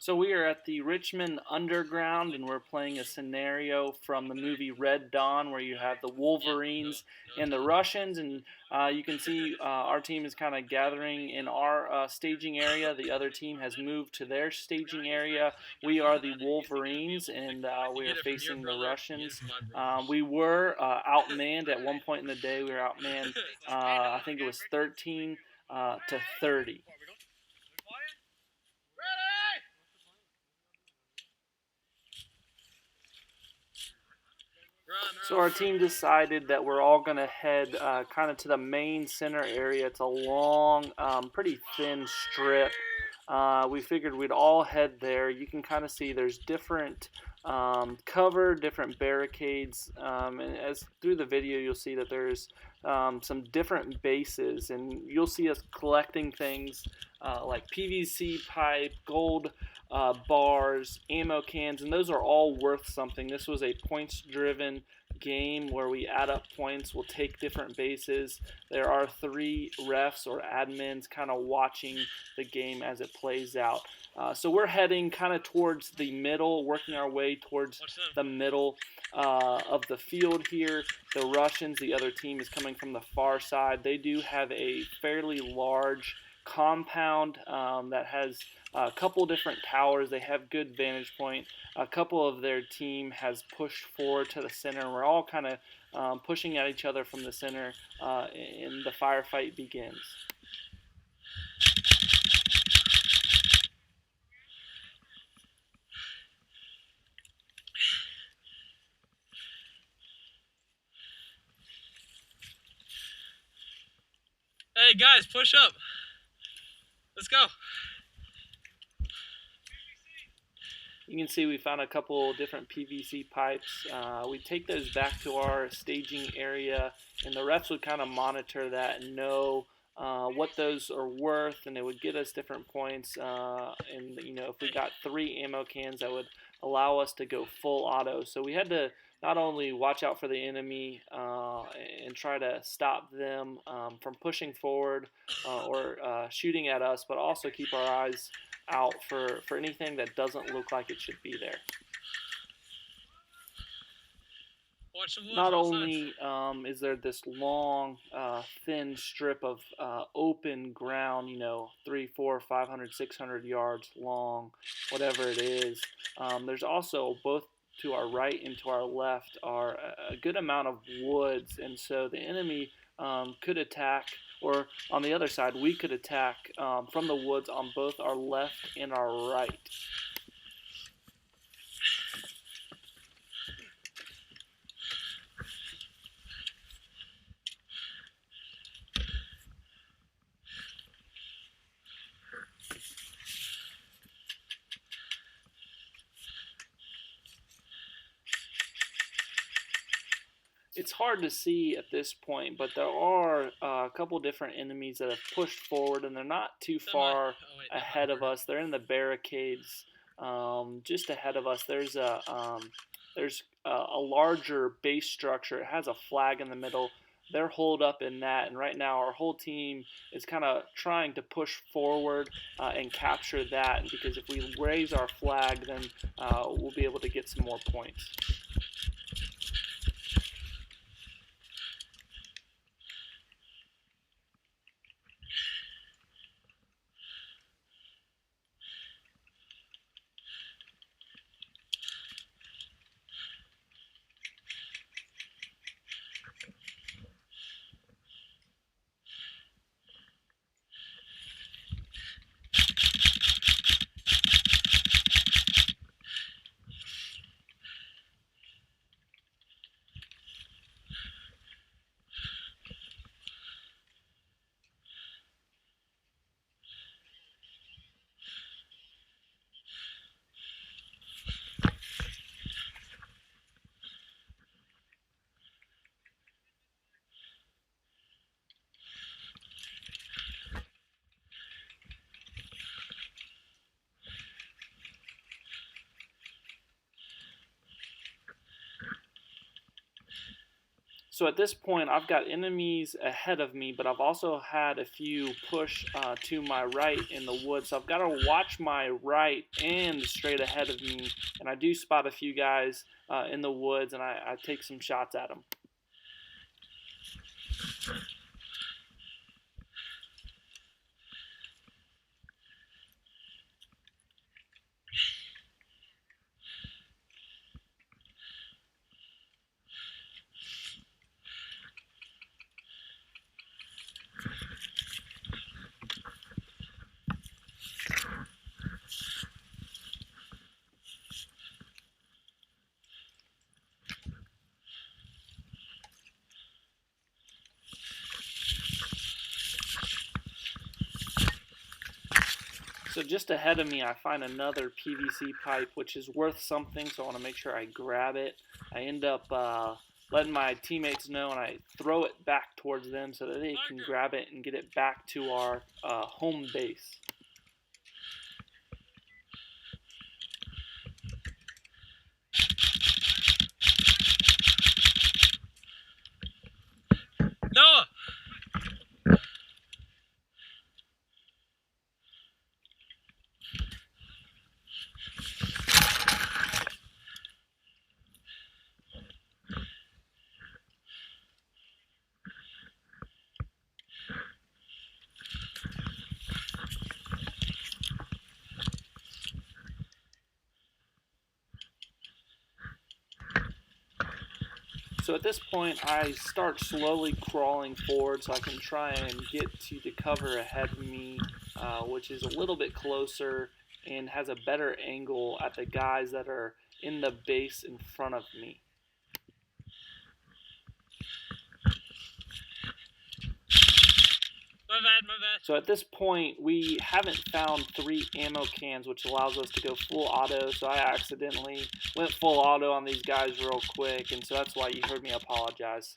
So we are at the Richmond Underground, and we're playing a scenario from the movie Red Dawn, where you have the Wolverines and the Russians, and you can see our team is kind of gathering in our staging area. The other team has moved to their staging area. We are the Wolverines, and we are facing the Russians. We were outmanned at one point in the day. We were outmanned. I think it was 13 to 30. So our team decided that we're all going to head kind of to the main center area. It's a long, pretty thin strip. We figured we'd all head there. You can kind of see there's different cover, different barricades, and as through the video you'll see that there's some different bases, and you'll see us collecting things like PVC pipe, gold bars, ammo cans, and those are all worth something. This was a points-driven game where we add up points. We'll take different bases. There are 3 refs or admins kind of watching the game as it plays out. So we're heading kind of towards the middle, working our way towards the middle of the field here. The Russians, the other team, is coming from the far side. They do have a fairly large compound that has a couple different towers. They have good vantage point. A couple of their team has pushed forward to the center, and we're all kind of pushing at each other from the center, and the firefight begins. Hey guys, push up. Let's go. You can see we found a couple different PVC pipes. We take those back to our staging area, and the refs would kind of monitor that and know what those are worth, and they would get us different points. And if we got 3 ammo cans, that would allow us to go full auto. So we had to not only watch out for the enemy and try to stop them from pushing forward or shooting at us, but also keep our eyes out for anything that doesn't look like it should be there. Not only is there this long, thin strip of open ground, 3, 4, 500, 600 yards long, whatever it is, there's also both to our right and to our left are a good amount of woods, and so the enemy could attack, or on the other side, we could attack from the woods on both our left and our right. It's hard to see at this point, but there are a couple different enemies that have pushed forward, and they're not too far ahead of us. They're in the barricades just ahead of us. There's a larger base structure. It has a flag in the middle. They're holed up in that, and right now our whole team is kind of trying to push forward and capture that, because if we raise our flag, then we'll be able to get some more points. So at this point, I've got enemies ahead of me, but I've also had a few push to my right in the woods. So I've got to watch my right and straight ahead of me, and I do spot a few guys in the woods, and I take some shots at them. So just ahead of me, I find another PVC pipe, which is worth something, so I want to make sure I grab it. I end up letting my teammates know, and I throw it back towards them so that they can grab it and get it back to our home base. Noah! So at this point, I start slowly crawling forward so I can try and get to the cover ahead of me, which is a little bit closer and has a better angle at the guys that are in the base in front of me. My bad, my bad. So at this point, we haven't found 3 ammo cans, which allows us to go full auto. So I accidentally went full auto on these guys real quick, and so that's why you heard me apologize.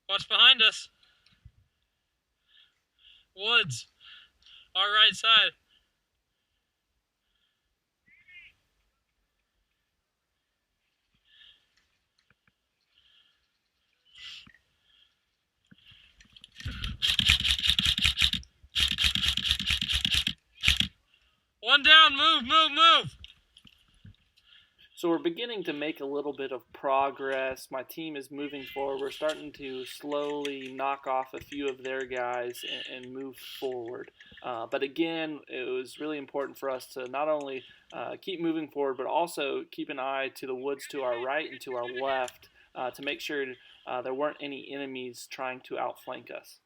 Watch behind us. Woods. Our right side. One down, move, move, move. So we're beginning to make a little bit of progress. My team is moving forward. We're starting to slowly knock off a few of their guys and move forward. But again, it was really important for us to not only keep moving forward, but also keep an eye to the woods to our right and to our left to make sure there weren't any enemies trying to outflank us.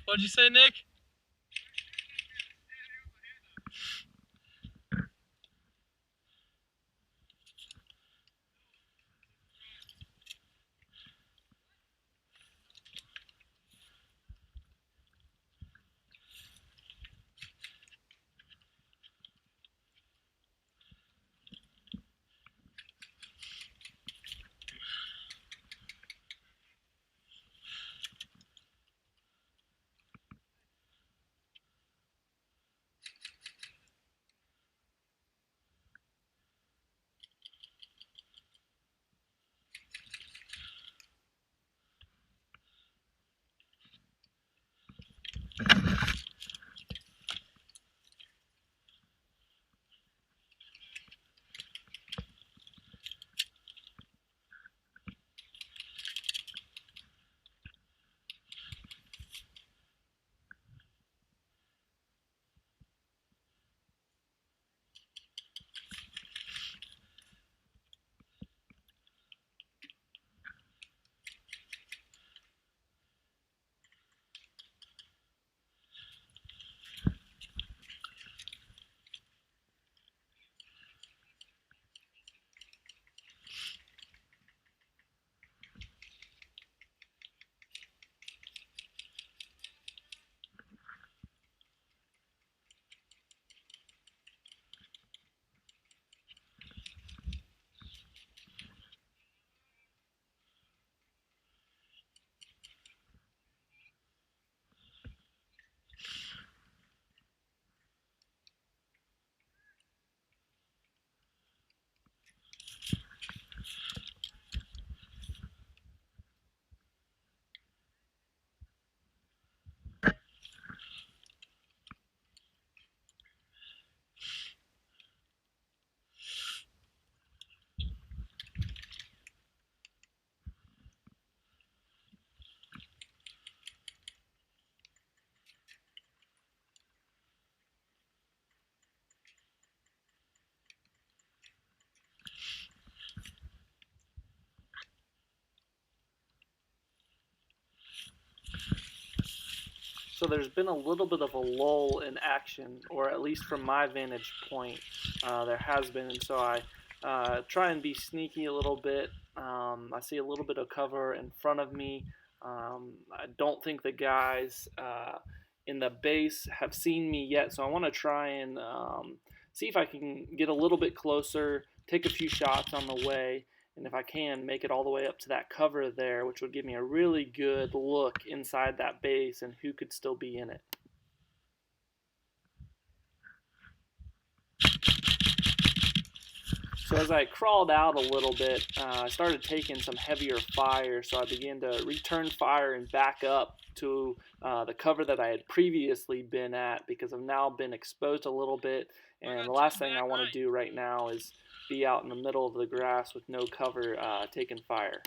What'd you say, Nick? So there's been a little bit of a lull in action, or at least from my vantage point, there has been. And so I try and be sneaky a little bit. I see a little bit of cover in front of me. I don't think the guys in the base have seen me yet, so I want to try and see if I can get a little bit closer, take a few shots on the way, and if I can, make it all the way up to that cover there, which would give me a really good look inside that base and who could still be in it. So as I crawled out a little bit, I started taking some heavier fire, so I began to return fire and back up to the cover that I had previously been at, because I've now been exposed a little bit, I and the got last two thing I back want right. to do right now is be out in the middle of the grass with no cover taking fire.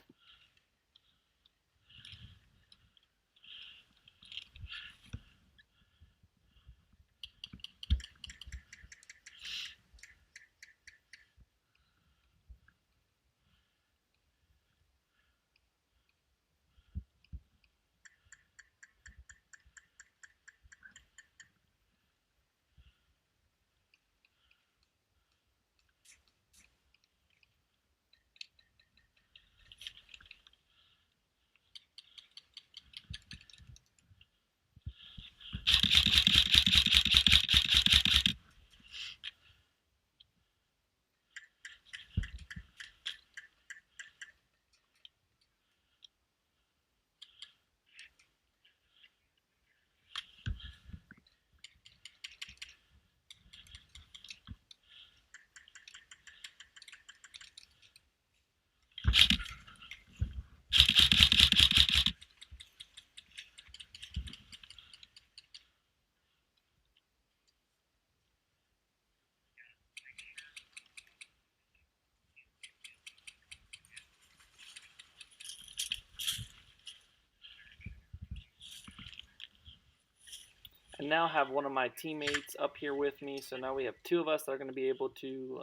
I now have one of my teammates up here with me, so now we have two of us that are going to be able to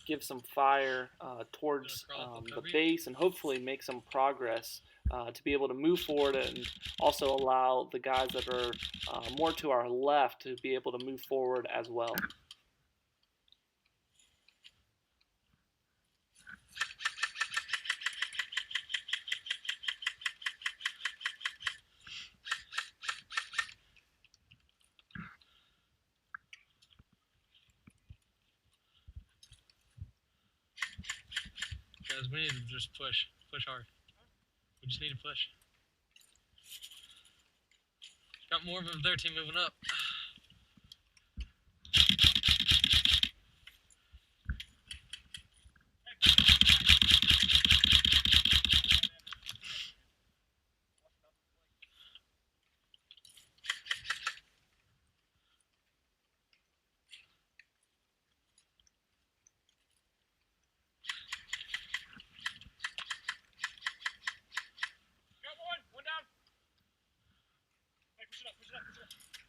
give some fire towards Crawl up the recovery. base and hopefully make some progress to be able to move forward and also allow the guys that are more to our left to be able to move forward as well. Guys, we need to just push. Push hard. We just need to push. Got more of their team moving up. Got one down. Hey, push it up, push it up, push it up.